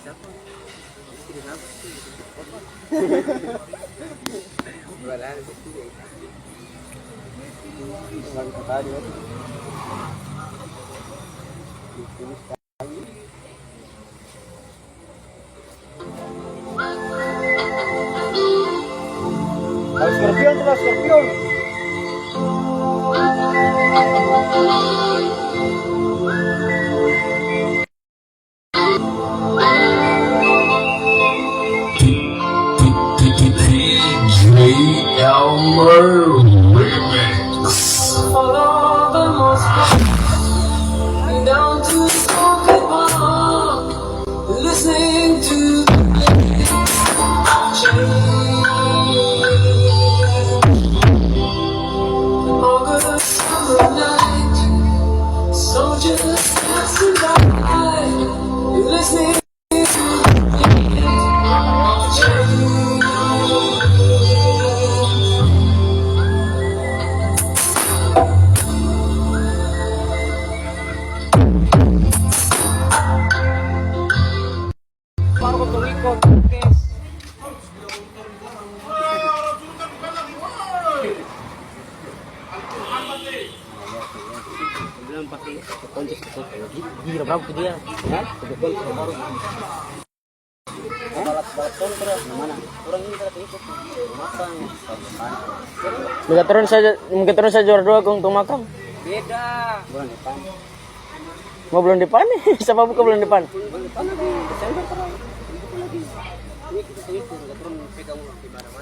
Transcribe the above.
Wala. Scorpion tuh, Scorpion. DJ Elmer Remix. Follow the most down to spoken word, listening to August summer night, soldiers passing by, listening Belum pakai kunci gila berapa dia? Ya, betul baru. Balap kontra mana? Orang ini tadi ikut makam. Mungkin turun saja juara 2 kung tumakam. Beda. Bulan depan. Mau bulan depan nih? Siapa buka bulan depan? Bulan depan di Desember terus. Ini kita turun pegang di mana-mana.